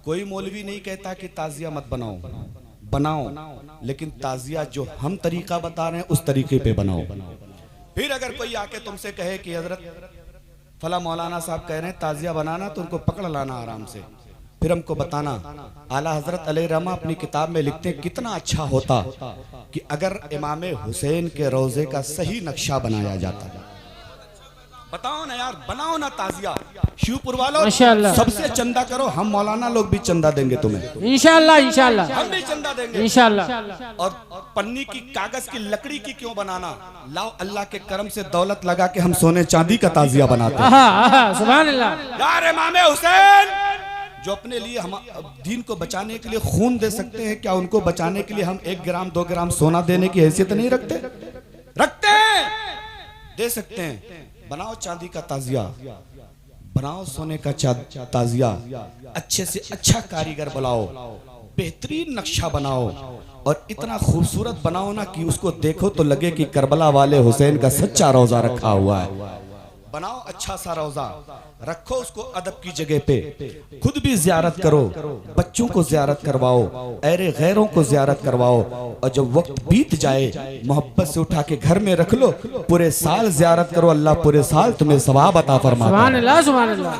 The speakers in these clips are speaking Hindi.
कोई मौलवी नहीं कहता कि ताजिया मत बनाओ, बनाओ, लेकिन ताजिया जो हम तरीका बता रहे हैं उस तरीके पे बनाओ। फिर अगर कोई आके तुमसे कहे कि हजरत फला मौलाना साहब कह रहे हैं ताजिया बनाना, तो उनको पकड़ लाना आराम से, फिर हमको बताना। आला हजरत अलैहिर्रहमा अपनी किताब में लिखते हैं कितना अच्छा होता कि अगर इमाम हुसैन के रोजे का सही नक्शा बनाया जाता। बताओ ना यार, बनाओ ना ताजिया। शिवपुर वालों सबसे चंदा करो, हम मौलाना लोग भी चंदा देंगे तुम्हें इंशाअल्लाह, इंशाअल्लाह हम भी चंदा देंगे इंशाअल्लाह। और पन्नी की, कागज की, लकड़ी की क्यों बनाना, लाओ अल्लाह के करम से दौलत लगा के हम सोने चांदी का ताजिया बनाते हैं। सुभान अल्लाह। यार इमाम हुसैन जो अपने लिए हम दीन को बचाने के लिए खून दे सकते हैं, क्या उनको बचाने के लिए हम 1 ग्राम 2 ग्राम सोना देने की हैसियत नहीं रखते? रखते हैं, दे सकते हैं। बनाओ चांदी का ताजिया, बनाओ सोने का ताजिया, अच्छे से अच्छा कारीगर बुलाओ, बेहतरीन नक्शा बनाओ और इतना खूबसूरत बनाओ ना कि उसको देखो तो लगे कि करबला वाले हुसैन का सच्चा रोजा रखा हुआ है। बनाओ अच्छा सा रोजा, रखो उसको अदब की जगह पे, खुद भी जियारत करो, बच्चों को जियारत करवाओ, ऐरे गैरों को जियारत करवाओ, और जब वक्त बीत जाए मोहब्बत से उठा के घर में रख लो, पूरे साल जियारत करो, अल्लाह पूरे साल तुम्हें सवाब अता फरमाता है। सुभान अल्लाह, सुभान अल्लाह।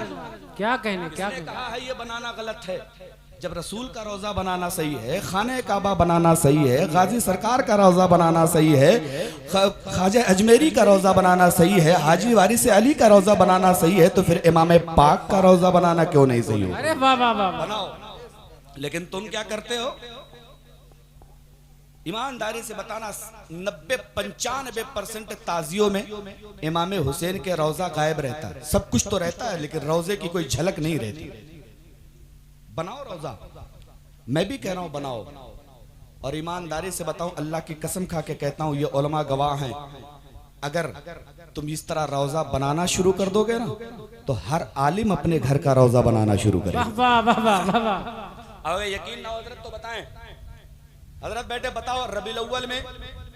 क्या कहने, क्या कहने। कहा है ये बनाना गलत है, जब रसूल का रोजा बनाना सही है, खाने काबा बनाना सही है, गाजी सरकार का रोजा बनाना सही है, ख्वाजा अजमेरी का रोजा बनाना सही है, हाजी वारिस अली का रोजा बनाना सही है, तो फिर इमाम पाक का रोजा बनाना क्यों नहीं सही हो? अरे वाह वाह वाह। बनाओ, लेकिन तुम क्या करते हो? ईमानदारी से बताना, 90-95% ताजियों में इमाम हुसैन के रोजा गायब रहता है। सब कुछ तो रहता है लेकिन रोजे की कोई झलक नहीं रहती। बनाओ रोजा, मैं भी कह रहा हूं बनाओ, और ईमानदारी से बताऊं, अल्लाह की कसम खा के कहता हूं, ये उलमा गवाह हैं, अगर तुम इस तरह रोजा बनाना शुरू कर दोगे ना, तो हर आलिम अपने घर का रोजा बनाना शुरू करेगा। वाह वाह वाह वाह वाह। अब यकीन ना हजरत तो बताएं, हजरत बेटे बताओ, रबीउल अव्वल में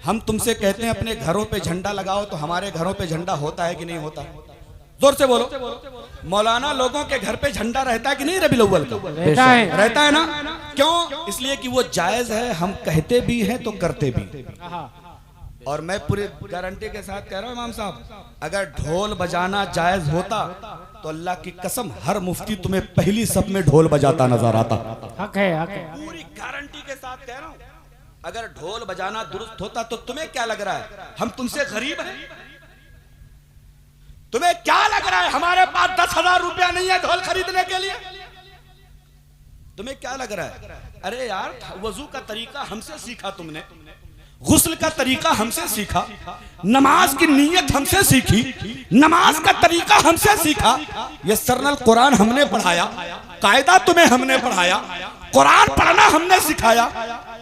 हम तुमसे कहते हैं अपने घरों पे झंडा लगाओ, तो हमारे घरों पे झंडा होता है कि नहीं होता? जोर से बोलो। मौलाना लोगों के घर पे झंडा रहता है कि नहीं रबीउल अव्वल का? रहता है ना? क्यों? इसलिए कि वो जायज है, हम कहते भी हैं तो करते भी। और मैं पूरी गारंटी के साथ कह रहा हूं इमाम साहब, अगर ढोल बजाना जायज होता तो अल्लाह की कसम हर मुफ्ती तुम्हें पहली सब में ढोल बजाता नजर आता। हक है, हक है। पूरी गारंटी के साथ कह रहा हूं, अगर ढोल बजाना दुरुस्त होता तो तुम्हें क्या लग रहा है हम तुमसे गरीब हैं? तुम्हें क्या लग रहा है हमारे पास 10,000 रुपया नहीं है ढोल खरीदने के लिए? तुम्हें क्या लग रहा है? अरे यार, वजू का तरीका हमसे सीखा तुमने, गुस्ल का तरीका हमसे सीखा, नमाज की नीयत हमसे सीखी, नमाज का तरीका हमसे सीखा, ये सरनल कुरान हमने पढ़ाया, कायदा तुम्हें हमने पढ़ाया, कुरान पढ़ना हमने सिखाया।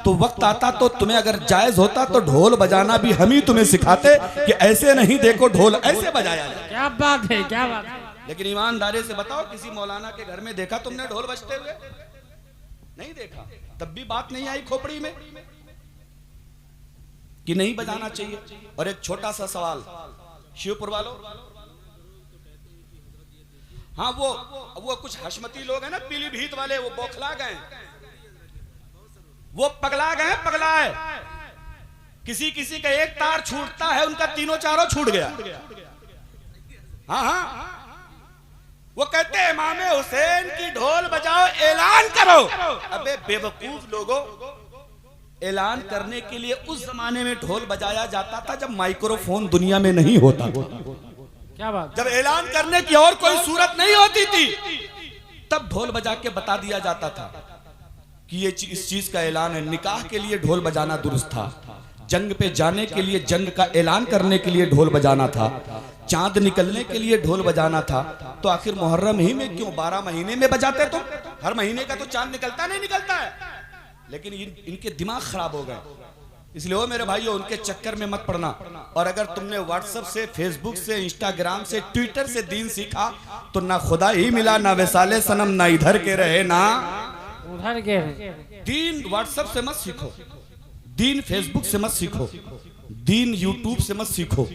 तो वक्त आता तो तुम्हें अगर जायज होता तो ढोल बजाना भी हम ही तुम्हें सिखाते कि ऐसे नहीं, देखो ढोल ऐसे बजाया जाए। क्या बात है, क्या बात है। लेकिन ईमानदारी से बताओ, किसी मौलाना के घर में देखा तुमने ढोल बजते हुए? नहीं देखा। तब भी बात नहीं आई खोपड़ी में कि नहीं बजाना चाहिए। और एक छोटा सा सवाल शिवपुर वालों, हाँ वो कुछ हशमती लोग हैं ना, पीलीभीत वाले, वो बौखला गए, वो पगला गए, पगलाए। किसी किसी का एक तार छूटता है, उनका तीनों चारों छूट गया। हाँ हाँ, वो कहते हैं इमाम हुसैन की ढोल बजाओ, ऐलान करो। अबे बेवकूफ लोगों, ऐलान करने के लिए उस जमाने में ढोल बजाया जाता था जब माइक्रोफोन दुनिया में नहीं होता था। क्या बात। जब ऐलान करने की और कोई सूरत नहीं होती थी, तब ढोल बजा के बता दिया जाता था कि ये इस चीज का ऐलान है। निकाह के लिए ढोल बजाना दुरुस्त था, जंग पे जाने के लिए, जंग का ऐलान करने के लिए ढोल बजाना था, चांद निकलने के लिए ढोल बजाना था। तो आखिर मुहर्रम ही में क्यों 12 महीने में बजाते? तो हर महीने का तो चांद निकलता नहीं निकलता है। लेकिन इनके दिमाग खराब हो गए, इसलिए वो मेरे भाइयों उनके चक्कर में मत पड़ना। और अगर तुमने व्हाट्सएप से, फेसबुक से, इंस्टाग्राम से, ट्विटर से दीन सीखा तो ना खुदा ही मिला, ना वैसाले सनम, ना इधर के रहे ना उधर के। दीन व्हाट्सएप से मत सीखो, दीन फेसबुक से मत सीखो, दीन यूट्यूब से मत सीखो।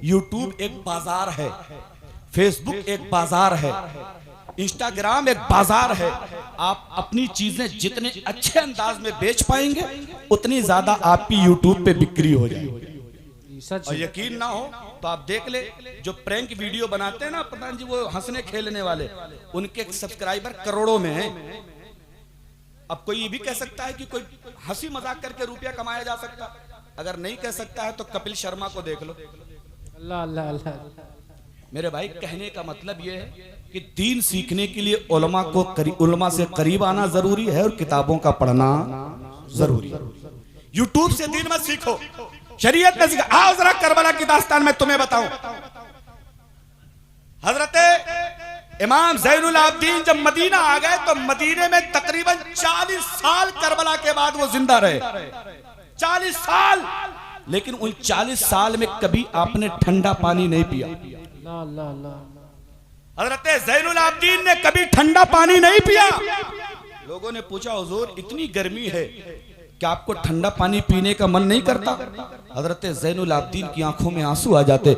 यूट्यूब एक बाजार है, फेसबुक एक बाजार है, इंस्टाग्राम एक बाजार है। आप अपनी चीजें जितने अच्छे अंदाज में बेच पाएंगे उतनी ज्यादा आपकी यूट्यूब पे बिक्री हो जाएगी। सच और है। यकीन ना हो तो आप देख ले, जो प्रैंक वीडियो बनाते हैं ना प्रधान जी, वो हंसने खेलने वाले, उनके सब्सक्राइबर करोड़ों में हैं। अब कोई ये भी कह सकता है कि कोई हंसी मजाक करके रुपया कमाया जा सकता, अगर नहीं कह सकता है तो कपिल शर्मा को देख लो। अल्लाह अल्लाह अल्लाह। मेरे भाई कहने का मतलब यह है कि दीन सीखने के लिए उलमा से करीब आना जरूरी है और किताबों का पढ़ना जरूरी है। यूट्यूब से दीन मत सीखो, शरीयत में सीखो। आओ जरा करबला की दास्तान में तुम्हें बताऊं। हजरत इमाम ज़ैनुल आबिदीन जब मदीना आ गए तो मदीने में तकरीबन 40 साल करबला के बाद वो जिंदा रहे। 40 साल, लेकिन उन 40 साल में कभी आपने ठंडा पानी नहीं पिया। अल्लाह अल्लाह अल्लाह। हजरत ज़ैनुल आबिदीन ने कभी ठंडा पानी नहीं पिया। लोगों ने पूछा हुजूर इतनी गर्मी है, क्या आपको ठंडा पानी पीने का मन नहीं करता? हजरत ज़ैनुल आबिदीन की आंखों में आंसू आ जाते,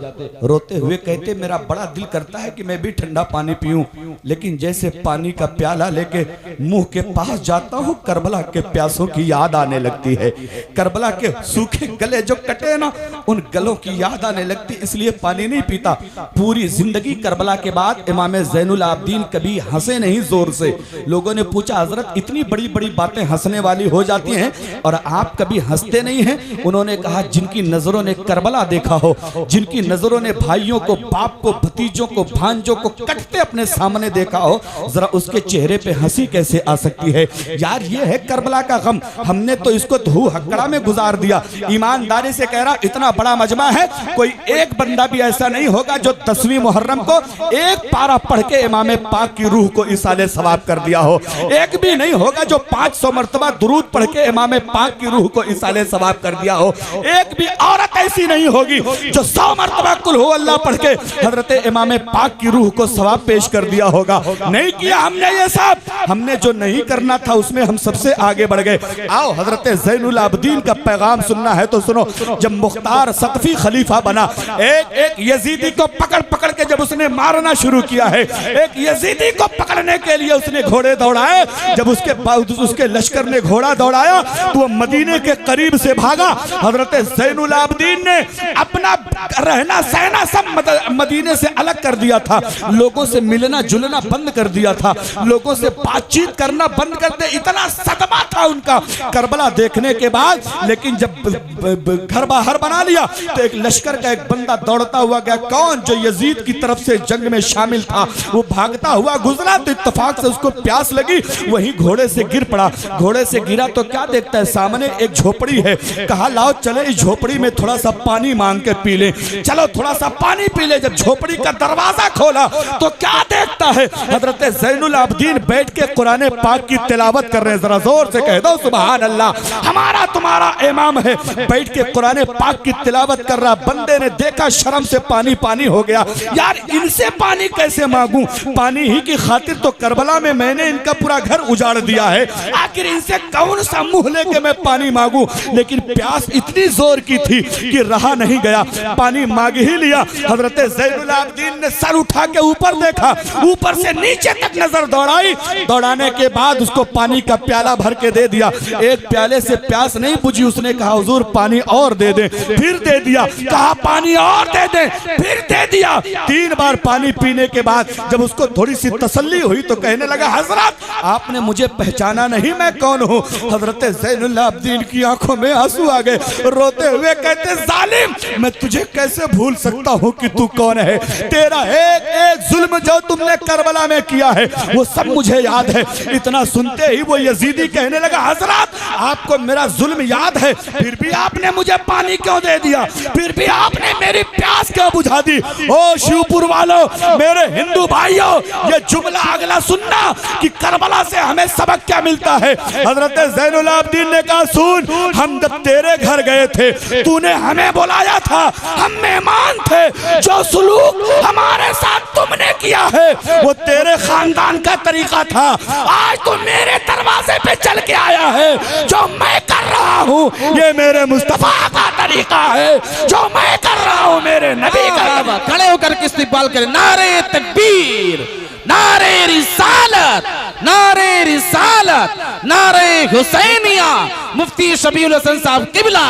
रोते हुए कहते मेरा बड़ा दिल करता है कि मैं भी ठंडा पानी पीऊं, लेकिन जैसे पानी का प्याला लेके मुंह के पास जाता हूं करबला के प्यासों की याद आने लगती है। करबला के सूखे गले जो कटे ना, उन गलों की याद आने लगती, इसलिए पानी नहीं पीता। पूरी जिंदगी करबला के बाद इमाम ज़ैनुल आबिदीन कभी हंसे नहीं जोर से। लोगों ने पूछा हजरत इतनी बड़ी बड़ी बातें हंसने वाली हो जाती हैं और आप कभी हंसते नहीं हैं? उन्होंने कहा जिनकी नजरों ने करबला देखा हो, जिनकी नजरों ने भाइयों को, बाप को, भतीजों को, भांजों को कटते अपने सामने देखा हो, जरा उसके चेहरे पे हंसी कैसे आ सकती है? यार ये है करबला का गम, हमने तो इसको धू हकड़ा में गुजार दिया। ईमानदारी से कह रहा, इतना बड़ा मजमा है, कोई एक बंदा भी ऐसा नहीं होगा जो 10वीं मुहर्रम को एक पारा पढ़ के इमाम पाक की रूह को इसाले सवाब कर दिया हो। एक भी नहीं होगा जो 500 मरतबा दुरूद पढ़ के इमाम पाक की रूह को इसाले सवाब कर दिया हो। एक भी औरत ऐसी नहीं होगी जो 100 मरतबा कुल हो अल्लाह पढ़ के हजरत इमाम पाक की रूह को सवाब पेश कर दिया होगा। नहीं किया हमने ये सब, हमने जो नहीं करना था उसमें हम सबसे आगे बढ़ गए। आओ हजरत ज़ैनुल आबिदीन का पैगाम सुनना है तो सुनो। जब मुख्तार सक़फ़ी खलीफा बना, एक यजीदी को पकड़ पकड़ के जब उसने मारना शुरू किया है, एक यजीदी को पकड़ने के लिए उसने घोड़े दौड़ाए। जब उसके लश्कर ने घोड़ा दौड़ाया तो वो मदीने के करीब से भागा। हजरत ज़ैनुल आबिदीन ने अपना रहना सहना सब मदीने से अलग कर दिया था, लोगों से मिलना जुलना बंद कर दिया था, लोगों से बातचीत करना बंद कर दे। इतना सदमा था उनका करबला देखने के बाद। लेकिन जब घर बाहर बना लिया तो एक लश्कर का एक बंदा दौड़ता हुआ गया, कौन? जो यजीद की तरफ से जंग में शामिल था। वो भागता हुआ गुजरा तो इत्तेफाक से उसको प्यास लगी, वहीं घोड़े से गिर पड़ा। घोड़े से गिरा तो क्या देखता है, सामने एक झोपड़ी है। कहा लाओ चले इस झोपड़ी में थोड़ा सा पानी मांग के पी ले। चलो थोड़ा सा पानी पी ले। जब झोपड़ी का दरवाजा खोला तो क्या देखता है, हजरत ज़ैनुल आबिदीन बैठ के कुरान पाक की तिलावत कर रहे हैं। जरा जोर से कह दो सुभान अल्लाह। हमारा तुम्हारा इमाम है, बैठ के कुरान पाक की तिलावत कर रहा। बंदे ने देखा, शर्म से पानी पानी हो गया। यार इनसे पानी कैसे मांगूं? पानी ही की खातिर तो करबला में मैंने इनका पूरा घर उजाड़ दिया है, आखिर इनसे कौन सा मुंह लेके मैं पानी मांगू? लेकिन प्यास इतनी जोर की थी कि रहा नहीं गया, पानी मांग ही लिया। हजरत ज़ैनुल आबिदीन ने सर उठा के ऊपर देखा, ऊपर से नीचे तक नजर दौड़ाई। दौड़ाने के बाद उसको पानी का प्याला भर के दे दिया। एक प्याले से प्यास नहीं बुझी, उसने कहा हुजूर पानी और दे दे। फिर दे दिया, कहा पानी और दे दे, फिर दे दिया। 3 बार पानी पीने के बाद जब उसको थोड़ी सी तसल्ली हुई तो कहने लगा हजरत आपने मुझे पहचाना नहीं, मैं कौन हूँ? हजरत ज़ैनुल आबिदीन की आंखों में आंसू आ गए, रोते हुए कहते जालिम मैं तुझे कैसे भूल सकता हूँ कि तू कौन है? तेरा एक एक जुल्म जो तुमने करबला में किया है वो सब मुझे याद है। इतना सुनते ही वो यजीदी कहने लगा हजरत आपको मेरा जुल्म याद है, फिर भी आपने मुझे पानी क्यों दे दिया? फिर भी आपने मेरी प्यास क्यों बुझा दी? ओ शिवपुर वालों, मेरे हिंदू भाइयों, ये जुमला अगला सुनना कि करबला से हमें सबक क्या मिलता है। हजरत ज़ैनुल आबिदीन ने कहा सुन, हम जब तेरे घर गए थे तूने हमें बुलाया था, हम मेहमान थे। जो सुलूक हमारे साथ तुमने किया है वो तेरे खानदान का तरीका था। आज तो मेरे दरवाजे पे चल के आया है, जो मैं कर रहा हूँ ये मेरे मुस्तफा का तरीका है, जो मैं कर रहा हूँ मेरे नबी का। खड़े होकर के इस्तिकबाल करें, नारे तकबीर, नारे रिसालत, नारे रिसालत, नारे हुसैनिया, मुफ्ती शबीउल हसन साहब किबला,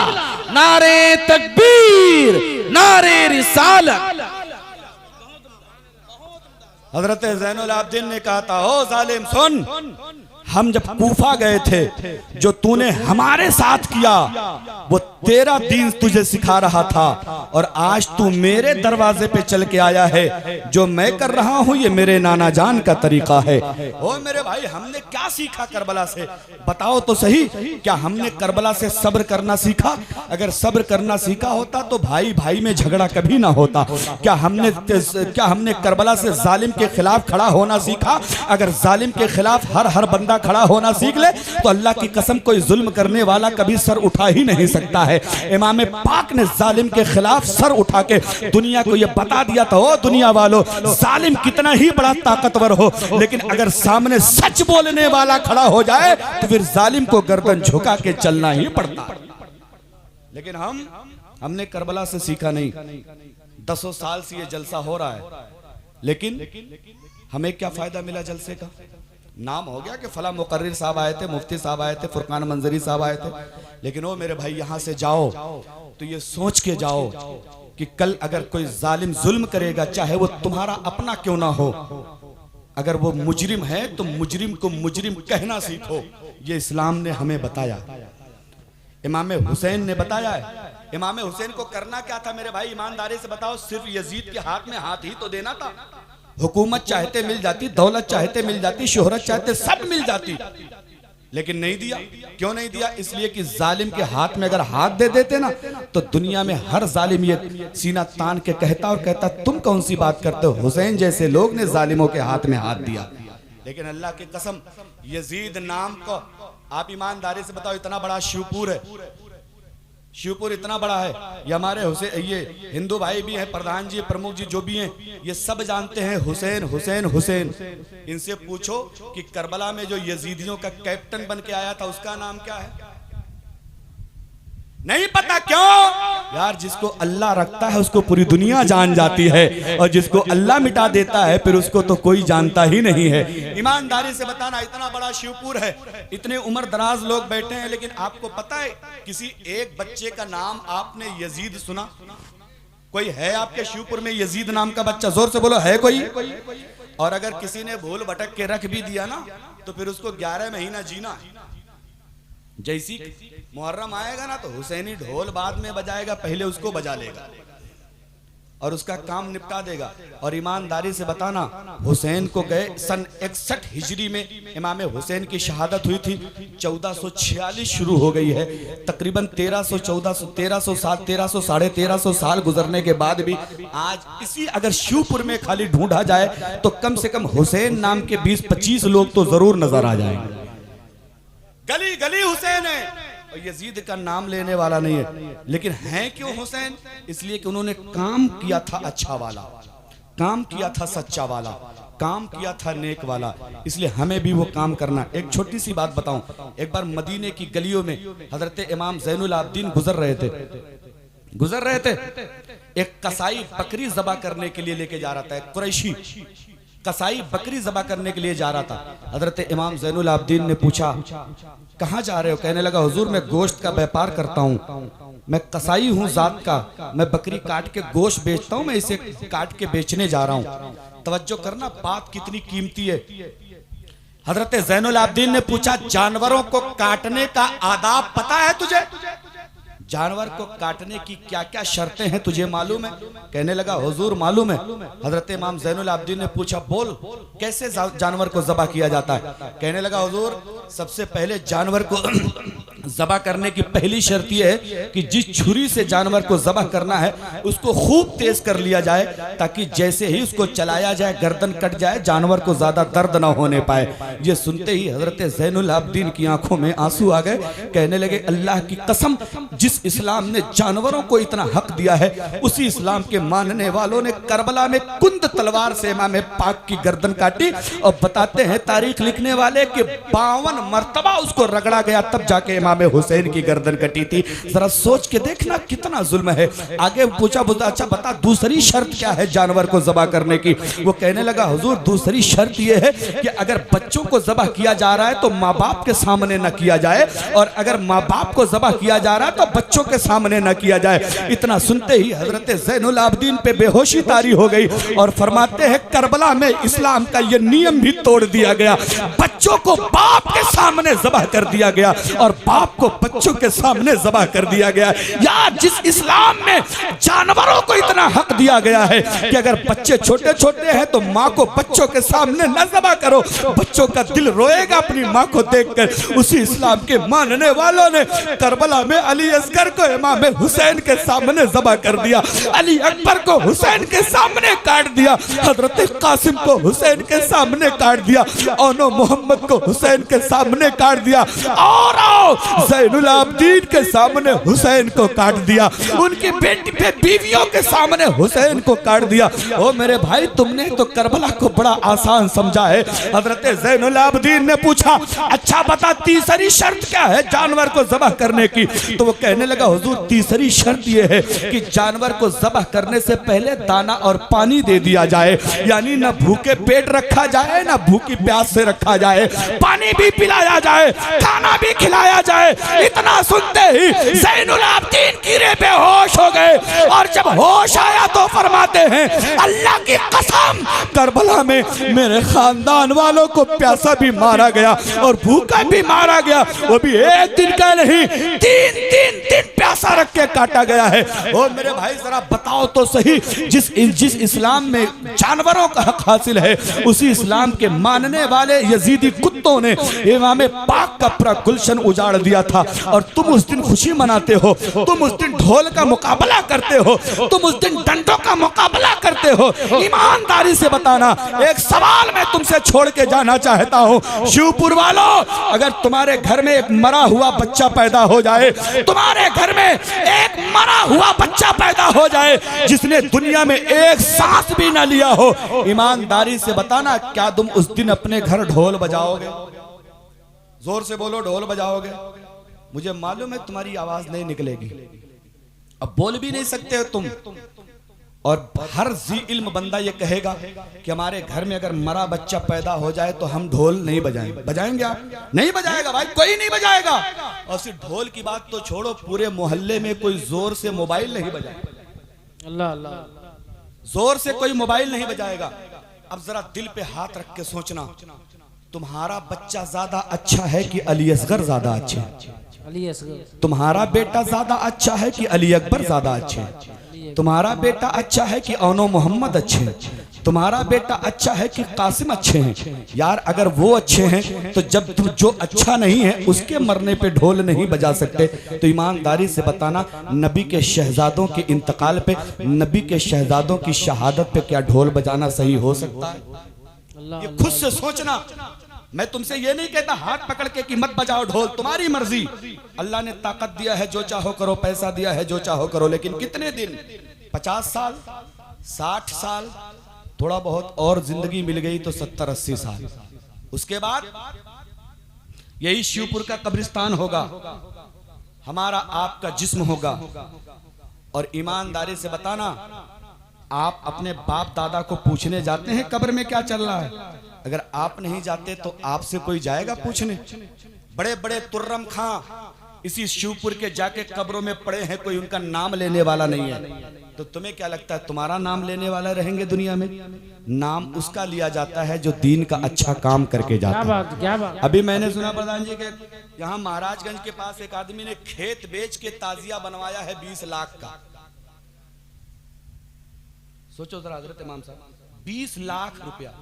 नारे तकबीर, नारे रिसालत। हजरत ज़ैनुल आबिदीन ने कहा था, ओ जालिम सुन, हम जब कूफा गए थे, जो तूने हमारे साथ किया वो तेरा दीन तुझे सिखा रहा था, और आज तू मेरे दरवाजे पे चल के आया है। जो मैं कर रहा हूं ये मेरे नाना जान का तरीका है। ओ मेरे भाई, हमने क्या सीखा करबला से? बताओ तो सही, क्या हमने करबला से सब्र करना सीखा? अगर सब्र करना सीखा होता तो भाई भाई में झगड़ा कभी ना होता। क्या हमने करबला से जालिम के खिलाफ खड़ा होना सीखा? अगर जालिम के खिलाफ हर बंदा खड़ा होना सीख ले तो अल्लाह की कसम कोई जुल्म करने वाला कभी सर उठा ही नहीं सकता है। इमाम पाक ने जालिम के खिलाफ सर उठा के दुनिया को यह बता दिया था, ओ दुनिया वालों, जालिम कितना ही बड़ा ताकतवर हो, लेकिन अगर सामने सच बोलने वाला खड़ा हो जाए तो फिर जालिम को गर्दन झुका के चलना ही पड़ता। लेकिन हमने करबला से सीखा नहीं। 10 साल से ये जलसा हो रहा है, लेकिन हमें क्या फायदा मिला जलसे का? नाम हो गया कि फला मुकर्रिर साहब आए थे, मुफ्ती साहब आए थे, फुरकान मंजरी साहब आए थे, लेकिन ओ मेरे भाई, यहां से जाओ तो ये सोच के जाओ कि कल अगर कोई जालिम जुल्म करेगा, चाहे वो तुम्हारा अपना क्यों ना हो, अगर वो मुजरिम है तो मुजरिम को मुजरिम कहना सीखो। ये इस्लाम ने हमें बताया, इमाम हुसैन ने बताया है। इमाम हुसैन को करना क्या था मेरे भाई? ईमानदारी से बताओ, सिर्फ यजीद के हाथ में हाथ ही तो देना था। हुकूमत चाहते मिल जाती, दौलत चाहते मिल जाती, शोहरत चाहते सब मिल जाती, लेकिन नहीं दिया। क्यों नहीं दिया? इसलिए कि जालिम के हाथ में अगर हाथ दे देते ना तो दुनिया में हर जालिम ये सीना तान के कहता और कहता, तुम कौन सी बात करते हो, हुसैन जैसे लोग ने जालिमों के हाथ में हाथ दिया। लेकिन अल्लाह की कसम, यजीद नाम को आप ईमानदारी से बताओ, इतना बड़ा शिवपुर है, शिवपुर इतना बड़ा है, ये हमारे हुसैन, ये हिंदू भाई भी हैं, प्रधान जी, प्रमुख जी जो भी हैं, ये सब जानते हैं हुसैन हुसैन हुसैन। इनसे पूछो कि करबला में जो यजीदियों का कैप्टन बन के आया था उसका नाम क्या है? नहीं पता। क्यों यार? जिसको अल्लाह रखता है उसको पूरी दुनिया जान जाती है, और जिसको अल्लाह मिटा देता है फिर उसको तो कोई जानता ही नहीं है। ईमानदारी से बताना, इतना बड़ा शिवपुर है, इतने उम्र दराज लोग बैठे हैं, लेकिन आपको पता है किसी एक बच्चे का नाम आपने यजीद सुना? कोई है आपके शिवपुर में यजीद नाम का बच्चा? जोर से बोलो, है कोई? और अगर किसी ने भूल भटक के रख भी दिया ना तो फिर उसको 11 महीना जीना। जैसी मुहर्रम आएगा ना तो हुसैनी ढोल बाद में बजाएगा, पहले उसको बजा लेगा और उसका काम निपटा देगा। और ईमानदारी से बताना, हुसैन को गए सन 61 हिजरी में इमाम हुसैन की शहादत हुई थी। 1446 शुरू हो गई है, तकरीबन 1300 साल 1300 साल गुजरने के बाद भी आज इसी अगर शिवपुर में खाली ढूंढा जाए तो कम से कम हुसैन नाम के 20-25 लोग तो जरूर नजर आ जाएंगे। गली गली हुसैन है, यजीद का नाम लेने वाला नहीं है। लेकिन हैं क्यों हुसैन? इसलिए कि उन्होंने काम किया था अच्छा वाला, काम किया था सच्चा वाला, काम किया था नेक वाला, इसलिए हमें भी वो काम करना। एक छोटी सी बात बताऊं, एक बार मदीने की गलियों में हजरत इमाम ज़ैनुल आबिदीन गुजर रहे थे। एक कसाई बकरी ज़बा करने के लिए लेके जा रहा था, एक कुरैशी कसाई बकरी ज़बा करने के लिए जा रहा था। हजरत इमाम ज़ैनुल आबिदीन ने पूछा, कहाँ जा रहे हो? कहने लगा, हुजूर मैं गोश्त का व्यापार करता हूँ, मैं कसाई हूँ जात का, मैं बकरी काट के गोश्त बेचता हूँ, मैं इसे काट के बेचने जा रहा हूँ। तवज्जो करना, बात कितनी कीमती है। हजरत ज़ैनुल आबिदीन ने पूछा, जानवरों को काटने का आदाब पता है तुझे? जानवर को काटने की क्या क्या शर्तें हैं तुझे मालूम है? कहने लगा, हुजूर मालूम है। हजरत इमाम ज़ैनुल आबिदीन ने पूछा, बोल कैसे जानवर को ज़बा किया जाता है? कहने लगा, हुजूर सबसे पहले जानवर को ज़बा करने की पहली शर्त यह है कि जिस छुरी से जानवर को ज़बा करना है उसको खूब तेज कर लिया जाए, ताकि जैसे ही उसको चलाया जाए गर्दन कट जाए, जानवर को ज्यादा दर्द ना होने पाए। ये सुनते ही हजरत ज़ैनुल आबिदीन की आंखों में आंसू आ गए। कहने लगे, अल्लाह की कसम, जिस इस्लाम ने जानवरों को इतना हक दिया है उसी इस्लाम के मानने वालों ने करबला में कुंद तलवार से इमाम पाक की गर्दन काटी। और बताते हैं तारीख लिखने वाले कि 52 मरतबा उसको रगड़ा गया, तब जाके इमाम इमाम हुसैन की गर्दन कटी थी। जरा सोच के देखना कितना जुल्म है। आगे पूछा, बोलता अच्छा बता दूसरी शर्त क्या है जानवर को ज़बह करने की। वो कहने लगा हुजूर दूसरी शर्त ये है कि अगर बच्चों को ज़बह किया जा रहा है तो माँ बाप के सामने न किया जाए, और अगर माँ बाप को ज़बह किया जा रहा है तो बच्चों के सामने न किया जाए। इतना सुनते ही हजरत ज़ैनुल आबिदीन पे बेहोशी तारी हो गई और फरमाते हैं करबला में इस्लाम का ये नियम भी तोड़ दिया गया। बच्चों को बाप के सामने ज़बह कर दिया गया और बाप को बच्चों के सामने ज़बह कर दिया गया। यार जिस इस्लाम में जानवरों को इतना हक दिया गया है कि अगर बच्चे छोटे छोटे हैं तो माँ को बच्चों के सामने न ज़बह करो, बच्चों का दिल रोएगा अपनी माँ को देखकर। उसी इस्लाम के मानने वालों ने करबला में अली असगर को इमाम हुसैन के सामने ज़बह कर दिया, अली अकबर को हुसैन के सामने काट दिया, हजरत कासिम को हुसैन के सामने काट दिया, ओनो मोहम्मद को हुसैन के सामने काट दिया, और ज़ैनुल आबिदीन के सामने हुसैन को काट दिया, उनकी बेटी पे बीवियों के सामने हुसैन को काट दिया। ओ मेरे भाई तुमने तो करबला को बड़ा आसान समझा है। हजरत ज़ैनुल आबिदीन ने पूछा अच्छा बता तीसरी शर्त क्या है जानवर को ज़बह करने की। तो वो कहने लगा हुजूर तीसरी शर्त ये है कि जानवर को ज़बह करने से पहले दाना और पानी दे दिया जाए, यानी न भूखे पेट रखा जाए न भूखी प्यास से रखा जाए, पानी भी पिलाया जाए, खाना भी खिलाया जाए। इतना सुनते ही ज़ैनुल आबिदीन गिरे बेहोश हो गए, और जब होश आया तो फरमाते हैं अल्लाह की कसम करबला में मेरे खानदान वालों को प्यासा भी मारा गया और भूखा भी मारा गया, वो भी एक दिन का नहीं तीन दिन प्यासा रख के काटा गया है। ओ मेरे भाई जरा बताओ तो सही, जिस इस्लाम में जानवरों का हक हासिल है उसी इस्लाम के मानने वाले यजीदी कुत्तों ने इमाम पाक का पूरा गुलशन उजाड़ दिया था, और तुम उस दिन खुशी मनाते हो, तुम उस दिन ढोल का मुकाबला करते हो, तुम उस दिन डंडों का मुकाबला करते हो। ईमानदारी से बताना, एक सवाल मैं तुमसे छोड़ के जाना चाहता हूँ शिवपुर वालों, अगर तुम्हारे घर में एक मरा हुआ बच्चा पैदा हो जाए, तुम्हारे घर में एक मरा हुआ बच्चा पैदा हो जाए जिसने दुनिया में एक सांस भी ना लिया हो, ईमानदारी से बताना क्या तुम उस दिन अपने घर ढोल बजाओगे? जोर से बोलो ढोल बजाओगे? मुझे मालूम है तुम्हारी आवाज नहीं निकलेगी, अब बोल भी नहीं सकते हो तुम। और हर जी इल्म बंदा ये कहेगा कि हमारे घर में अगर मरा बच्चा पैदा हो जाए तो हम ढोल नहीं बजाएंगे। बजाएंगे आप? नहीं बजाएगा भाई, कोई नहीं बजाएगा। और सिर्फ ढोल की बात तो छोड़ो, पूरे मोहल्ले में कोई जोर से मोबाइल नहीं बजाएगा। अल्लाह अल्लाह, जोर से कोई मोबाइल नहीं बजाएगा। अब जरा दिल पे हाथ रख के सोचना, तुम्हारा बच्चा ज्यादा अच्छा है कि अली असगर ज्यादा अच्छे हैं? अली असगर। तुम्हारा बेटा ज्यादा अच्छा है कि अली अकबर ज्यादा अच्छे हैं? तुम्हारा बेटा अच्छा है कि ओनो मोहम्मद अच्छे हैं? तुम्हारा बेटा अच्छा है कि कासिम अच्छे हैं? यार अगर वो अच्छे हैं तो जब तुम जो अच्छा नहीं है उसके मरने पे ढोल नहीं बजा सकते, तो ईमानदारी से बताना नबी के शहजादों के इंतकाल पे, नबी के शहजादों की शहादत पे क्या ढोल बजाना सही हो सकता है? ये खुद से सोचना। मैं तुमसे ये नहीं कहता हाथ पकड़ के कि मत बजाओ ढोल, तुम्हारी मर्जी। अल्लाह ने ताकत दिया है जो चाहो करो, पैसा दिया है जो चाहो करो, लेकिन कितने दिन? 50 साल, 60 साल, थोड़ा बहुत और जिंदगी मिल गई तो 70-80 साल। उसके बाद यही शिवपुर का कब्रिस्तान होगा, हमारा आपका जिस्म होगा। और ईमानदारी से बताना, आप अपने बाप दादा को पूछने जाते हैं कब्र में क्या चल रहा है? अगर आप नहीं जाते तो आपसे कोई जाएगा पूछने? बड़े बड़े तुर्रम खां इसी शिवपुर के जाके कब्रों में पड़े हैं, कोई उनका नाम लेने वाला नहीं है। तो तुम्हें क्या लगता है तुम्हारा नाम लेने वाला रहेंगे दुनिया में? नाम उसका लिया जाता है जो दीन का अच्छा काम करके जाता है। क्या बात। अभी मैंने सुना प्रधान जी के यहाँ महाराजगंज के पास एक आदमी ने खेत बेच के ताजिया बनवाया है 20 लाख का। सोचो जरा हजरत इमाम साहब, 20 लाख रुपया।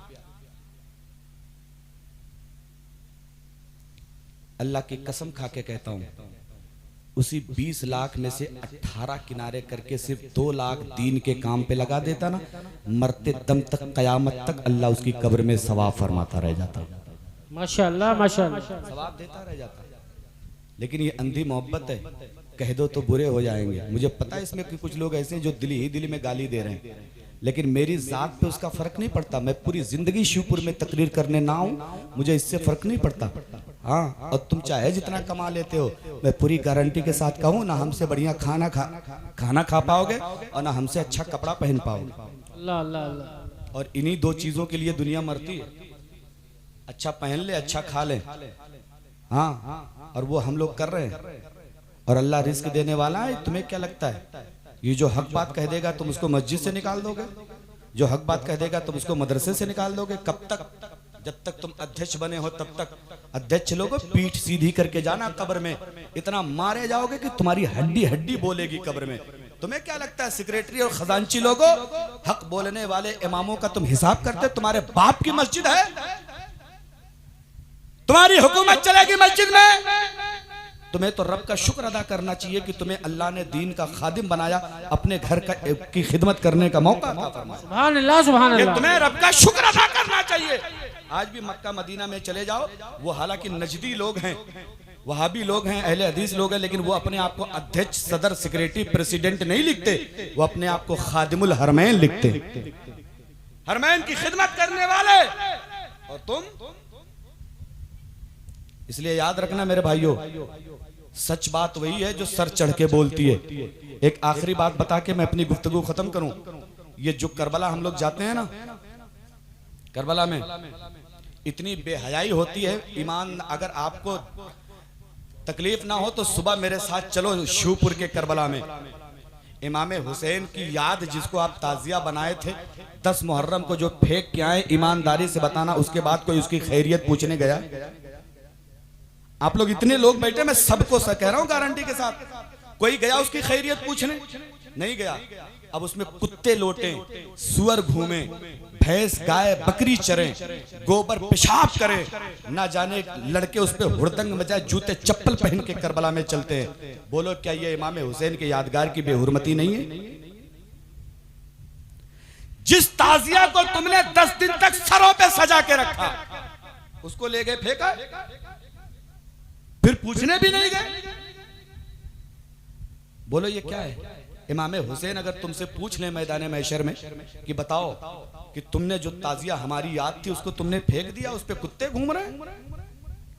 अल्लाह की कसम खा के कहता हूं, उसी 20 लाख में से 18 किनारे करके सिर्फ 2 लाख दीन के काम पे लगा देता ना, मरते दम तक कयामत तक अल्लाह उसकी कब्र में सवाब फरमाता रह जाता। माशाअल्लाह माशाअल्लाह, सवाब देता रह जाता। लेकिन ये अंधी मोहब्बत है, कह दो तो बुरे हो जाएंगे। मुझे पता है इसमें कि कुछ लोग ऐसे हैं जो दिल ही दिल में गाली दे रहे हैं, लेकिन मेरी जात पे उसका फर्क नहीं पड़ता। मैं पूरी जिंदगी शिवपुर में तकरीर करने ना आऊं, मुझे इससे फर्क नहीं पड़ता। हाँ, और तुम चाहे जितना कमा लेते हो, मैं पूरी गारंटी के साथ कहूँ ना हमसे बढ़िया खाना खा पाओगे और ना हमसे अच्छा कपड़ा पहन पाओगे। अल्लाह अल्लाह अल्लाह। और इन्हीं दो चीजों के लिए दुनिया मरती है, अच्छा पहन ले, अच्छा खा ले। हाँ, और वो हम लोग कर रहे हैं। और अल्लाह रिस्क देने वाला है। तुम्हें क्या लगता है ये जो हक बात कह देगा तुम उसको मस्जिद से निकाल दोगे? जो हक बात कह देगा तुम उसको मदरसे से निकाल दोगे? कब तक? जब तक तुम अध्यक्ष बने हो तब तक। अध्यक्ष लोगों पीठ सीधी करके जाना, कब्र में इतना मारे जाओगे कि तुम्हारी हड्डी हड्डी बोलेगी कब्र में। तुम्हें क्या लगता है सेक्रेटरी और खजांची लोगों, हक बोलने वाले इमामों का तुम हिसाब करते? तुम्हारे बाप की मस्जिद है, तुम्हारी हुकूमत चलेगी मस्जिद में। तुम्हें तो रब का शुक्र अदा करना चाहिए कि तुम्हें अल्लाह ने दीन का खादिम बनाया, अपने घर की खिदमत करने का मौका अता फरमाया। सुभान अल्लाह सुभान अल्लाह। तुम्हें रब का शुक्र अदा करना चाहिए। आज भी मक्का मदीना में चले जाओ, वो हालांकि नजदी लोग हैं, वहाबी लोग हैं, अहले हदीस लोग हैं, लेकिन वो अपने आप को अध्यक्ष, सदर, सेक्रेटरी, प्रेसिडेंट नहीं लिखते, वो अपने आप को खादिमुल हरमैन लिखते, हरमैन की खिदमत करने वाले। और तुम, इसलिए याद रखना मेरे भाइयों, सच बात वही है जो सर चढ़ के बोलती है। एक आखिरी बात बता के मैं अपनी गुफ्तगू खत्म करूं। ये जो करबला हम लोग जाते हैं ना, करबला में इतनी बेहयाई होती है। ईमान, अगर आपको तकलीफ ना हो तो सुबह मेरे साथ चलो शिवपुर के करबला में। इमाम हुसैन की याद, जिसको आप ताजिया बनाए थे 10 मुहर्रम को, जो फेंक के आए, ईमानदारी से बताना उसके बाद कोई उसकी खैरियत पूछने गया? आप लोग इतने लोग बैठे, मैं सबको कह रहा हूं गारंटी के साथ, कोई गया उसकी खैरियत पूछने? नहीं गया। अब उसमें कुत्ते लोटे, सुअर घूमे, भैंस गाय बकरी चरे, गोबर पेशाब करे, ना जाने लड़के उस पे हुड़दंग मचाए, जूते चप्पल पहन के करबला में चलते हैं। बोलो क्या ये इमाम हुसैन के यादगार की बेहुरमती नहीं है? जिस ताजिया को तुमने 10 दिन तक सरों पे सजा के रखा, उसको ले गए फेंका, फिर पूछने भी नहीं गए। बोलो ये क्या है? इमाम हुसैन अगर तुमसे पूछ ले मैदान महशर में कि बताओ कि तुमने जो ताजिया हमारी याद थी उसको तुमने फेंक दिया, उस पे कुत्ते घूम रहे हैं,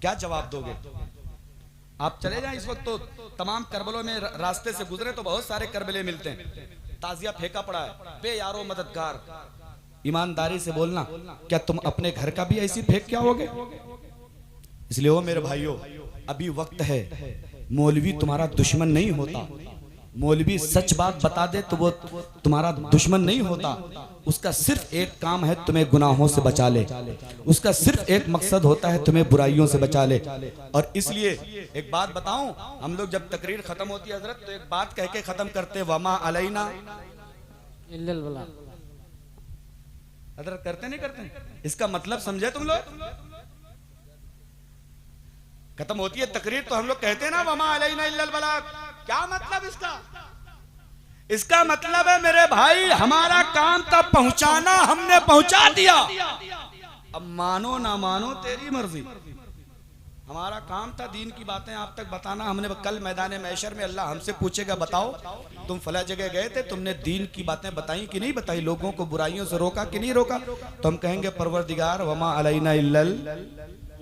क्या जवाब दोगे? आप चले जाएं इस वक्त तो तमाम करबलों में रास्ते से गुजरे तो बहुत सारे करबले मिलते हैं, ताजिया फेंका पड़ा है, बे यारो मददगार। ईमानदारी से बोलना, क्या तुम अपने घर का भी ऐसी फेंक के आओगे? इसलिए वो मेरे भाइयों, अभी वक्त है। मौलवी तुम्हारा दुश्मन नहीं होता। मौलवी सच बात बता दे तो वो तुम्हारा दुश्मन नहीं होता। उसका सिर्फ एक काम है, तुम्हें गुनाहों से बचा ले। उसका सिर्फ एक मकसद होता है, तुम्हें बुराइयों से बचा ले। और इसलिए एक बात बताऊं, हम लोग जब तकरीर खत्म होती है हजरत, तो एक बात कह के खत्म करते, वमा अलैना इल्लल बलाग। हजरत करते नहीं करते? इसका मतलब समझे तुम लोग? खत्म होती है तकरीर तो हम लोग कहते हैं ना वमा अलैना इल्लल बलाग। क्या मतलब इसका? इसका मतलब है मेरे भाई, हमारा काम था पहुंचाना, हमने पहुंचा दिया। अब मानो ना मानो तेरी मर्जी। हमारा काम था दीन की बातें आप तक बताना। हमने कल मैदान महशर में अल्लाह हमसे पूछेगा, बताओ तुम फला जगह गए थे, तुमने दीन की बातें बताई कि नहीं बताई, लोगों को बुराइयों से रोका कि नहीं रोका? तो हम कहेंगे परवरदिगार वमा अलैना इल्लल,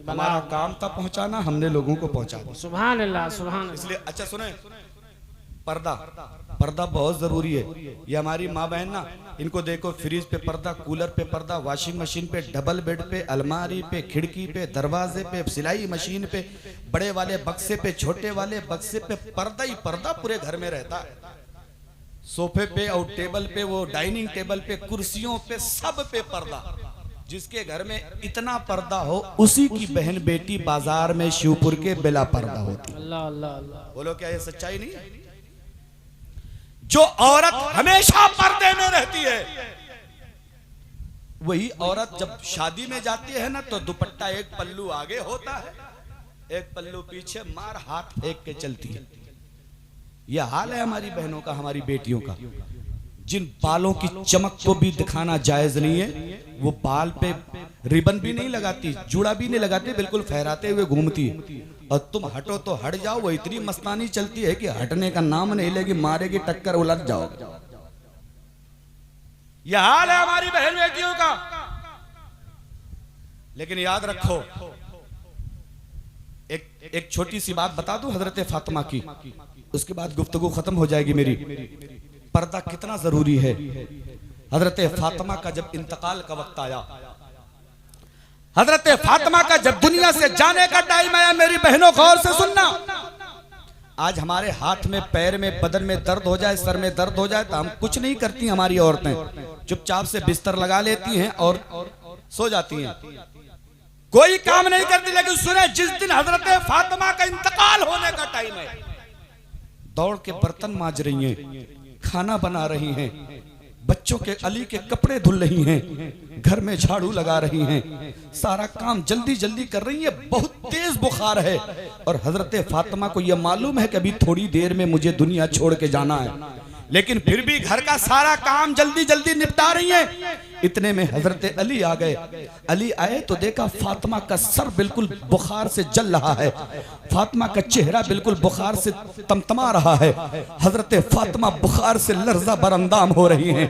हमारा काम था पहुंचाना, हमने लोगों को पहुंचा दिया। सुभान अल्लाह सुभान अल्लाह। इसलिए अच्छा सुने, पर्दा, पर्दा बहुत जरूरी है। ये हमारी माँ बहन ना, इनको देखो फ्रिज पे पर्दा, कूलर पे पर्दा, वॉशिंग मशीन पे, डबल बेड पे, अलमारी पे, खिड़की पे, दरवाजे पे, सिलाई मशीन पे, बड़े वाले बक्से पे, छोटे वाले बक्से पे, पर्दा ही पर्दा पूरे घर में रहता है। सोफे पे और टेबल पे, वो डाइनिंग टेबल पे, कुर्सियों पे, सब पे पर्दा। जिसके घर में इतना पर्दा हो उसी की बहन बेटी बाजार में शिवपुर के बिला पर्दा होती। अल्लाह अल्लाह अल्लाह। बोलो क्या ये सच्चाई नहीं है? जो औरत हमेशा पर्दे में रहती है, वही औरत जब शादी में जाती है ना, तो दुपट्टा एक पल्लू आगे होता है, एक पल्लू पीछे, मार हाथ फेंक के चलती है। यह हाल है हमारी बहनों का, हमारी बेटियों का। जिन बालों की चमक को भी दिखाना जायज नहीं है, वो बाल पे रिबन भी नहीं लगाती, जूड़ा भी नहीं लगाती, बिल्कुल फहराते हुए घूमती है। और तुम हटो तो हट जाओ, वो इतनी मस्तानी चलती है कि हटने का नाम नहीं लेगी, मारेगी टक्कर, उलट जाओ। यह हाल है हमारी बहन बेटियों का। लेकिन याद रखो, एक छोटी सी बात बता दूं हजरत फातिमा की, उसके बाद गुफ्तगू खत्म हो जाएगी मेरी। पर्दा कितना जरूरी है। हजरत फातिमा का जब इंतकाल का वक्त आया, हजरत फातिमा का जब दुनिया से जाने का टाइम आया, मेरी बहनों गौर से सुनना, आज हमारे हाथ में, पैर में, बदन में दर्द हो जाए, सर में दर्द हो जाए तो हम कुछ नहीं करती, हमारी औरतें चुपचाप से बिस्तर लगा लेती हैं और सो जाती हैं, कोई काम नहीं करती। लेकिन सुने, जिस दिन हजरत फातिमा का इंतकाल होने का टाइम है, दौड़ के बर्तन मांज रही हैं, खाना बना रही हैं, बच्चों के अली के कपड़े धुल रही हैं, घर में झाड़ू लगा रही हैं, सारा काम जल्दी जल्दी कर रही है। बहुत तेज बुखार है और हजरत फातिमा को यह मालूम है कि अभी थोड़ी देर में मुझे दुनिया छोड़ के जाना है, लेकिन फिर भी घर का सारा काम जल्दी जल्दी निपटा रही हैं। इतने में हजरत अली आ गए। अली आए तो देखा फातिमा का सर बिल्कुल बुखार से जल रहा है, फातिमा का चेहरा बिल्कुल बुखार से तमतमा रहा है, हजरत फातिमा बुखार से लर्जा बरंदाम हो रही हैं।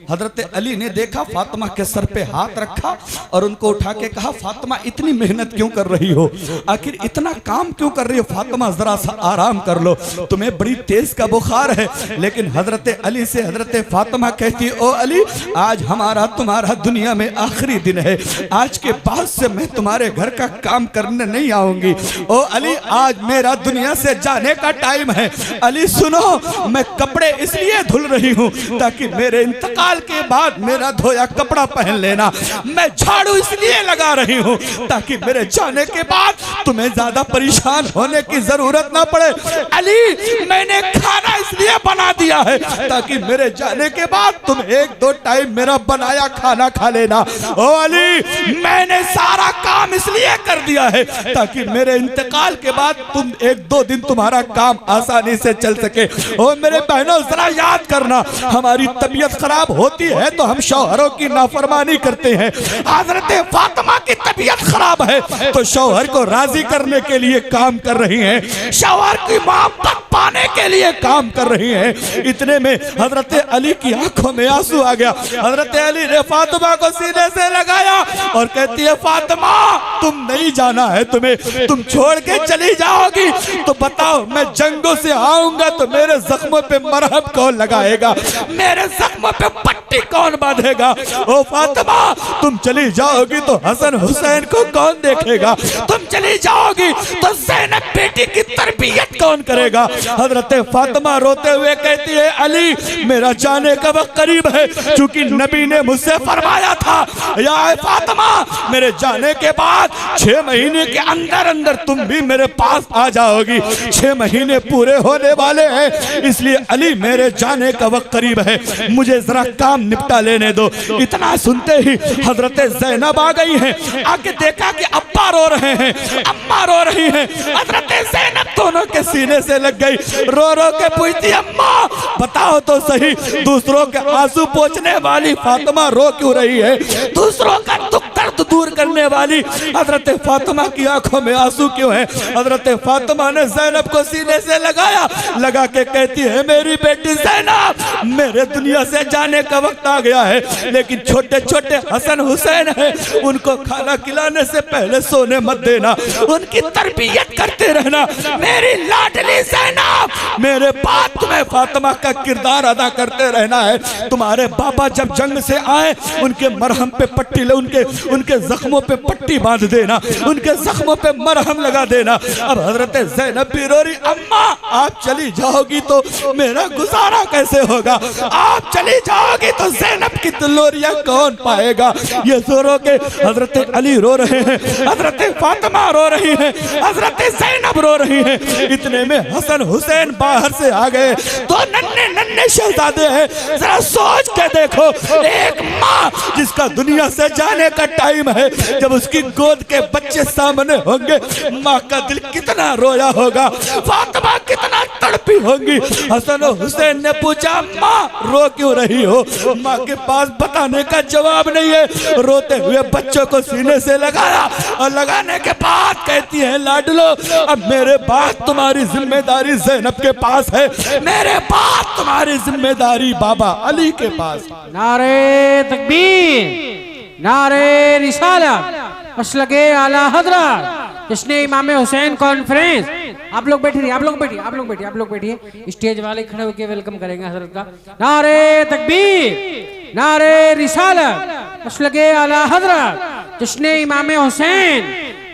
हजरत अली ने देखा, फातिमा के सर पे हाथ रखा और उनको उठा के कहा, फातिमा इतनी मेहनत क्यों कर रही हो, आखिर इतना काम क्यों कर रही हो, फातिमा जरा सा आराम कर लो, तुम्हें बड़ी तेज का बुखार है। लेकिन हजरत अली से हजरत फातिमा कहती, ओ अली, आज हमारा तुम्हारा दुनिया में आखिरी दिन है, आज के बाद से मैं तुम्हारे घर का काम करने नहीं आऊंगी। ओ अली, आज मेरा दुनिया से जाने का टाइम है। अली सुनो, मैं कपड़े इसलिए धुल रही हूँ ताकि मेरे इंतकाल के बाद मेरा धोया कपड़ा पहन लेना, मैं झाड़ू इसलिए लगा रही हूँ ताकि मेरे जाने के बाद तुम्हें ज्यादा परेशान होने की जरूरत ना पड़े। अली, मैंने खाना इसलिए बना दिया है ताकि मेरे जाने के बाद तुम एक दो टाइम मेरा बनाया खाना खा लेना। ओ अली, मैंने सारा काम इसलिए कर दिया है ताकि मेरे इंतकाल के बाद तुम एक दो दिन तुम्हारा काम आसानी से चल सके। ओ मेरे बहनों, जरा याद करना, हमारी तबीयत खराब होती है तो हम शौहरों की नाफरमानी करते हैं। हजरत फातिमा की तबीयत खराब है तो शौहर को राजी करने के लिए काम कर रही हैं, शौहर की मोहब्बत पाने के लिए काम कर रही हैं। इतने में हजरत अली की आंखों में आंसू आ गया। हजरत अली ने फातिमा को सीने से लगाया और कहती है, फातिमा, तुम नहीं जाना है, तुम्हें तुम छोड़ के चली जाओगी तो बताओ, मैं जंगों से आऊंगा तो मेरे जख्मों पे मरहम कौन लगाएगा, मेरे जख्मों पे पट्टी कौन बांधेगा। ओ फातिमा, तुम चली जाओगी तो हसन हुसैन को कौन देखेगा, तुम चली जाओगी तो ज़ैनब बेटी की तरबियत कौन करेगा। हजरत फातिमा रोते हुए कहती है, अली, मेरा जाने का वक्त करीब है, क्योंकि नबी ने मुझसे फरमाया था, या फातिमा, मेरे जाने के बाद 6 महीने के अंदर अंदर तुम भी मेरे पास आ जाओगी। 6 महीने पूरे होने वाले हैं, इसलिए अली, मेरे जाने का वक्त करीब है, मुझे जरा काम निपटा लेने दो। इतना सुनते ही हजरत ज़ैनब आ गई हैं, आके देखा कि अब्बा रो रहे हैं, अम्मा रो रही हैं। हजरत ज़ैनब दोनों के सीने से लग गई, रो रो के पूछती, अम्मा बताओ तो सही, दूसरों के आंसू पोंछने वाली फातिमा रो क्यों रही है, दूसरों का दुख दर्द दूर करने वाली हजरत फातिमा की आंखों में आंसू क्यों है। हजरत फातिमा ने ज़ैनब को सीने से लगाया, लगा के कहती है, मेरी बेटी ज़ैनब, मेरे दुनिया से जाने का वक्त आ गया है, लेकिन छोटे छोटे हसन हुसैन है, उनको खाना खिलाने से पहले सोने मत देना, उनकी तरबियत करते रहना। मेरी लाडली ज़ैनब, मेरे बाद तुम्हें फातिमा का किरदार अदा करते रहना है। तुम्हारे बाबा जब जंग से आए, उनके मरहम पे पट्टी ले, उनके जख्मों पे पट्टी बांध देना, उनके जख्मों पे मरहम लगा देना। अब हजरत ज़ैनब भी रो रही, अम्मा, आप चली जाओगी तो मेरा गुजारा कैसे होगा, आप चली जाओगी तो ज़ैनब की दुलोरियां कौन पाएगा। ये रो के हजरत अली रो रहे हैं, हजरत फातिमा रो रही है, हजरत ज़ैनब रो रही है। इतने में हसन हुसैन बाहर से आ गए, तो नन्हे नन्हे शहजादे हैं। जरा सोच के देखो, एक माँ जिसका दुनिया से जाने का टाइम है, जब उसकी गोद के बच्चे सामने होंगे, माँ का दिल कितना रोया होगा, फातिमा कितना तड़पी होंगी। हसन हुसैन ने पूछा, माँ रो क्यों रही हो, माँ के पास बताने का जवाब नहीं है। रोते हुए बच्चों को सीने से लगाया और लगाने के बाद कहती है, लाडलो, अब मेरे बाद तुम्हारी जिम्मेदारी ज़ैनब के पास है, मेरे बाद तुम्हारी जिम्मेदारी बाबा अली के पास। नारे तकबीर, नारे रिसालत, मसलके आला हज़रत जश्न इमाम हुसैन कॉन्फ्रेंस। आप लोग बैठिए, आप लोग बैठिए, आप लोग बैठिए, आप लोग बैठिए। स्टेज वाले खड़े होकर वेलकम करेंगे हजरत का। नारे तकबीर, नारे रिसालत, मसलके आला हजरत जश्न इमाम हुसैन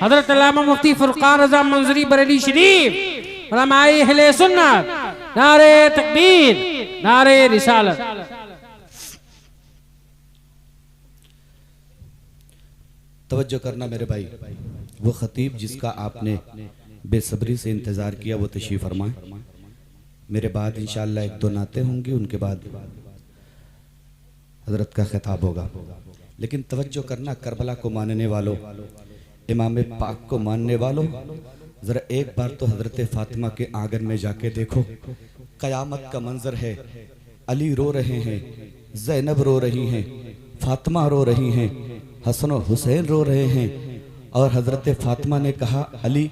हजरत अल्लामा मुफ्ती फुरकान रज़ा मंजरी बरेली शरीफ उलमाए अहले सुन्नत। नारे तकबीर, नारे रिसालत। तवज्जो करना मेरे भाई, वो खतीब जिसका आपने बेसब्री से इंतज़ार किया वो तशरीफ़ फरमाएं। मेरे बाद इंशाअल्लाह एक दो नाते होंगे, उनके बाद हजरत का खिताब होगा। लेकिन तवज्जो करना, करबला को मानने वालों, इमाम पाक को मानने वालों, ज़रा एक बार तो हजरत फातिमा के आंगन में जाके देखो। क़यामत का मंजर है, अली रो रहे हैं, ज़ैनब रो रही हैं, फातिमा रो रही हैं, हसन और हुसैन रो रहे हैं। और हजरत फातिमा ने कहा, अली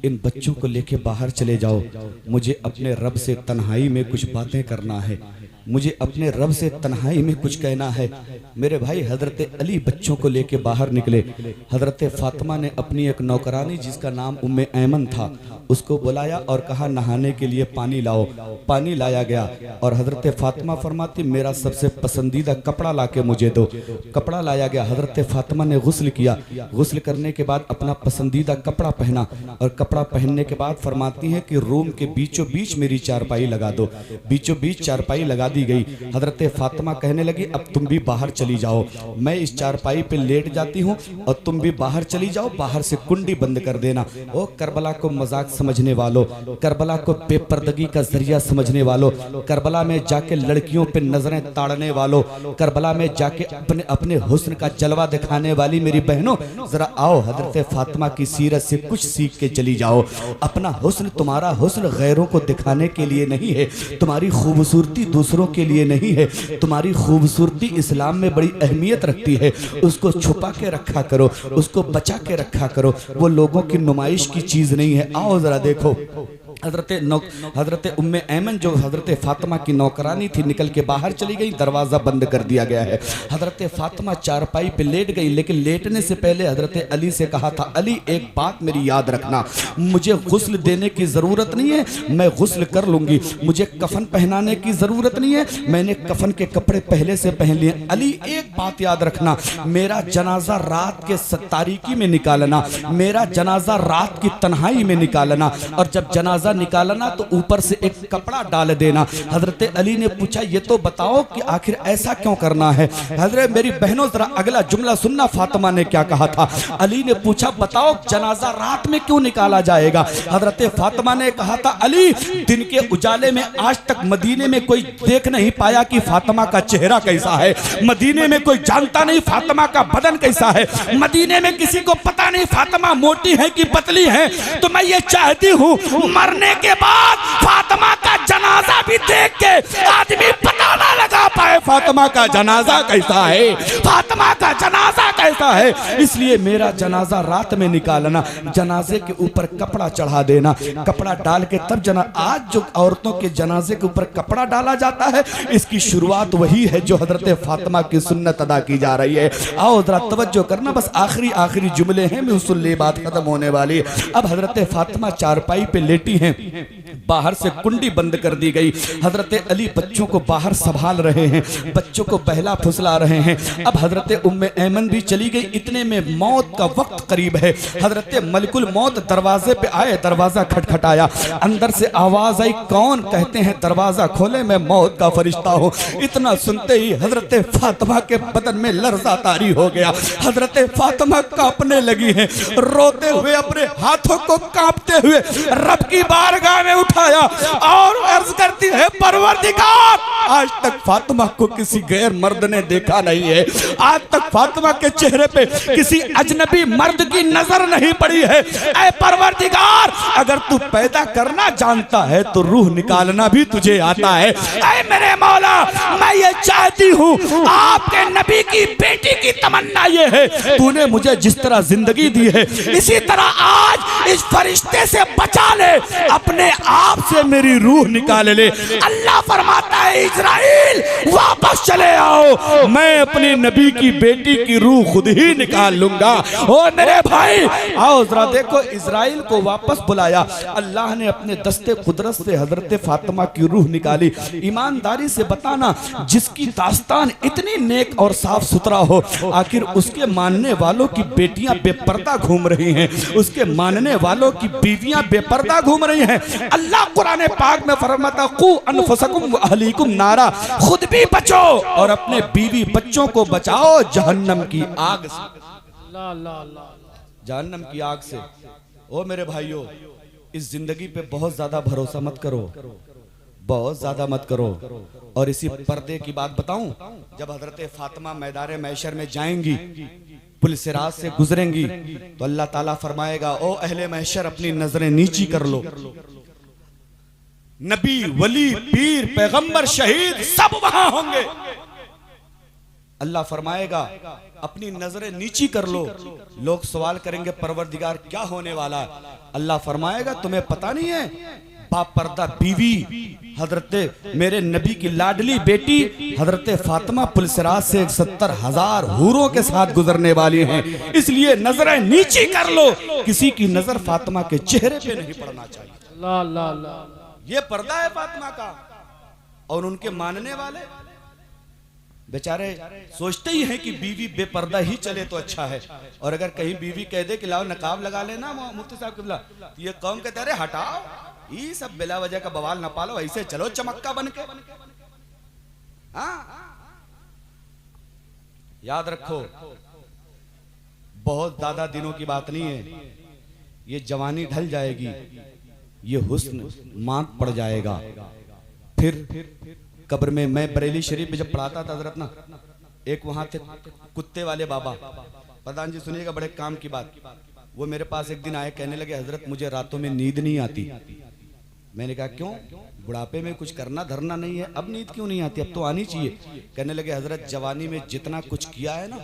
इन बच्चों को लेके बाहर चले जाओ, मुझे अपने रब से तन्हाई में कुछ बातें करना है, मुझे अपने रब से तन्हाई में कुछ कहना है। मेरे भाई हजरत अली बच्चों को लेके बाहर निकले। हजरत फातिमा ने अपनी एक नौकरानी जिसका नाम उम्मे ऐमन था उसको बुलाया और कहा नहाने के लिए पानी लाओ। पानी लाया गया और हजरत फातिमा फरमाती मेरा सबसे पसंदीदा कपड़ा लाके मुझे दो। कपड़ा लाया गया, हजरत फातिमा ने गुस्ल किया। गुस्ल करने के बाद अपना पसंदीदा कपड़ा पहना और कपड़ा पहनने के बाद फरमाती हैं कि रूम के बीचों बीच मेरी चारपाई लगा दो। बीचों बीच चारपाई लगा दी गई। हजरत फातिमा कहने लगी अब तुम भी बाहर चली जाओ, मैं इस चारपाई पे लेट जाती हूँ और तुम भी बाहर चली जाओ, बाहर से कुंडी बंद कर देना। ओ करबला को मजाक समझने वालों, करबला को बेपर्दगी का जरिया समझने वालों, करबला में जाके लड़कियों पे नजरें ताड़ने वालों, करबला में जाके अपने अपने हुस्न का जलवा दिखाने वाली मेरी बहनों, जरा आओ हजरत फातिमा की सीरत से कुछ सीख के चली जाओ। अपना हुस्न, तुम्हारा हुस्न गैरों को दिखाने के लिए नहीं है, तुम्हारी खूबसूरती दूसरों के लिए नहीं है, तुम्हारी खूबसूरती इस्लाम में बड़ी अहमियत रखती है। उसको छुपा के रखा करो, उसको बचा के रखा करो, वो लोगों की नुमाइश की चीज नहीं है। आओ जरा देखो, हजरत उम्मे ऐमन जो हजरत फातिमा की नौकरानी थी निकल के बाहर चली गई, दरवाजा बंद कर दिया गया है। हजरत फातिमा चारपाई पे लेट गई, लेकिन लेटने से पहले हजरत अली से कहा था अली एक बात मेरी याद रखना, मुझे गुस्ल देने की जरूरत नहीं है, मैं गुस्ल कर लूंगी, मुझे कफन पहनाने की जरूरत नहीं है, मैंने कफन के कपड़े पहले से पहन लिए। अली एक बात याद रखना, मेरा जनाजा रात के तारीकी में निकालना, मेरा जनाजा रात की तन्हाई में निकालना, और जब जनाजा निकालना तो ऊपर से एक कपड़ा डाल देना। हजरत अली ने पूछा ये तो बताओ कि आखिर ऐसा क्यों करना है। हजरत मेरी बहनों जरा अगला जुमला सुनना, फातिमा ने क्या कहा था। अली ने पूछा बताओ जनाजा रात में क्यों निकाला जाएगा। हजरत फातिमा ने कहा था अली दिन के उजाले में आज तक मदीने में कोई देख नहीं पाया कि फातिमा का चेहरा कैसा है, मदीने में कोई जानता नहीं फातिमा का बदन कैसा है, मदीने में किसी को पता नहीं फातिमा मोटी है कि पतली है, तो मैं ये चाहती हूँ मरने के बाद फातिमा का जनाजा भी देख के आदमी पता ना लगा पाए फातिमा का जनाजा कैसा है, फातिमा का जनाजा कैसा है। इसलिए मेरा जनाजा रात में निकालना, जनाजे के ऊपर कपड़ा चढ़ा देना, कपड़ा डाल के तब आज जो औरतों के जनाजे के ऊपर कपड़ा डाला जाता है इसकी शुरुआत वही है जो हजरत फातिमा की सुन्नत अदा की जा रही है। आओ जरा तवज्जो करना, बस आखिरी जुमले हैं, मैं उसूल बात खत्म होने वाली। अब हजरत फातिमा चारपाई पे लेटी हैं, बाहर से कुंडी बंद कर दी गई। हजरत अली बच्चों को बाहर संभाल रहे हैं, बच्चों को बहला फुसला रहे हैं। अब हजरत उम्मे ऐमन भी चली गई, इतने में मौत का वक्त करीब है। हजरत मलिकुल मौत दरवाजे पे आए, दरवाजा खटखटाया, अंदर से आवाज आई कौन, कहते हैं दरवाजा खोले मैं मौत का फरिश्ता हूँ। इतना सुनते ही हजरत फातिमा के बदन में लर्जा तारी हो गया। हजरत फातिमा कांपने लगी हैं, रोते हुए अपने हाथों को कांपते हुए रब की बारगाह में उठाया और अर्ज करती है परवरदिगार आज तक फातिमा को किसी गैर मर्द ने देखा नहीं है, आज तक फातिमा के चेहरे पे किसी अजनबी मर्द की नजर नहीं पड़ी है। ऐ परवरदिगार अगर तू पैदा करना जानता है तो रूह निकालना भी तुझे आता है। ऐ मेरे मौला मैं ये चाहती हूँ, आपके नबी की बेटी की तमन्ना ये है, तूने मुझे जिस तरह जिंदगी दी है इसी तरह आज इस फरिश्ते से बचा ले, अपने आप से मेरी रूह निकाल ले। अल्लाह फरमाता है इजराइल वापस चले आओ, मैं अपनी नबी की बेटी की रूह खुद ही निकाल लूंगा। ओ मेरे भाई आओ जरा देखो, इजराइल को वापस बुलाया, अल्लाह ने अपने दस्ते कुदरत से हजरत फातिमा की रूह निकाली। ईमानदारी से बताना, जिसकी दास्तान इतनी नेक और साफ सुथरा हो, आखिर उसके मानने वालों की बेटियां बेपर्दा घूम रही हैं, उसके मानने वालों की बीवियां बेपर्दा घूम रही हैं। अल्लाह कुरान पाक में फरमाता कू अनफुसकुम व अहलीकुम नारा, खुद भी बचो और अपने बीवी बच्चों को बचाओ जहन्नम की आग से, अल्लाह अल्लाह अल्लाह। जहन्नम की आग से। ओ मेरे भाइयों, इस जिंदगी पे बहुत ज्यादा भरोसा मत करो, बहुत ज्यादा मत करो। और इसी पर्दे की बात बताऊं, जब हजरत फातिमा मैदान महशर में जाएंगी, पुलिस रात से गुजरेंगी, तो अल्लाह ताला फरमाएगा ओ अहले महशर अपनी नजरें नीची कर लो। नबी, वली, पीर, पैगंबर, शहीद सब वहां होंगे। अल्लाह फरमाएगा अपनी नजरें नीची कर लो। लोग सवाल करेंगे परवरदिगार क्या होने वाला है? अल्लाह फरमाएगा तुम्हें पता नहीं है, बापर्दा बीवी हजरत मेरे नबी की लाडली बेटी हजरत फातिमा पुलिसराज से 70,000 हूरों के साथ गुजरने वाली हैं, इसलिए नजरें नीची कर लो। किसी की नजर फातिमा के चेहरे पे नहीं पड़ना चाहिए। अल्लाह अल्लाह अल्लाह। ये पर्दा है फातिमा का। और उनके मानने वाले बेचारे सोचते ही हैं कि बीवी बेपर्दा ही चले तो अच्छा है। और अगर कहीं बीवी कह दे कि लाओ नकाब लगा लेना मुफ्ती साहब किबला, ये कौम कहते अरे हटाओ, ये सब बिला वजह का बवाल न पालो, ऐसे चलो चमक्का बन के। हाँ, याद रखो बहुत ज्यादा दिनों की बात नहीं है, ये जवानी ढल जाएगी, ये हुस्न मांग पड़ जाएगा। फिर कब्र में, मैं बरेली शरीफ में जब पढ़ाता था हजरत ना, एक वहां थे कुत्ते वाले बाबा, प्रधान जी सुनिएगा बड़े काम की बात, वो मेरे पास एक दिन आए, कहने लगे हजरत मुझे रातों में नींद नहीं आती। मैंने कहा क्यों? बुढ़ापे में कुछ करना धरना नहीं है, अब नींद क्यों नहीं आती? अब तो आनी चाहिए। कहने लगे हजरत जवानी में जितना कुछ किया है ना,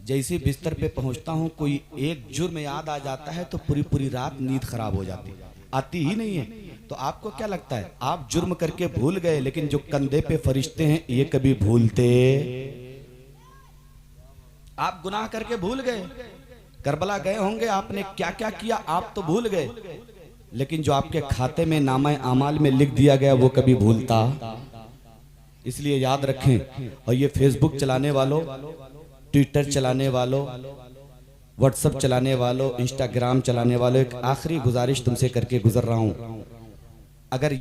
जैसे बिस्तर पे पहुंचता हूँ कोई एक जुर्म याद आ जाता है तो पूरी पूरी रात नींद खराब हो जाती, आती ही नहीं है। तो आपको क्या लगता है, आप जुर्म करके भूल गए, लेकिन जो कंधे पे फरिश्ते हैं ये कभी भूलते? आप गुनाह करके भूल गए, करबला गए होंगे, आपने क्या क्या किया आप तो भूल गए, लेकिन जो आपके खाते में नामा आमाल में लिख दिया गया वो कभी भूलता? इसलिए याद रखें। और ये फेसबुक चलाने वालों, ट्विटर चलाने वालों, व्हाट्सएप चलाने वालों, इंस्टाग्राम चलाने वालों, एक आखिरी गुजारिश तुमसे करके गुजर रहा हूं। अगर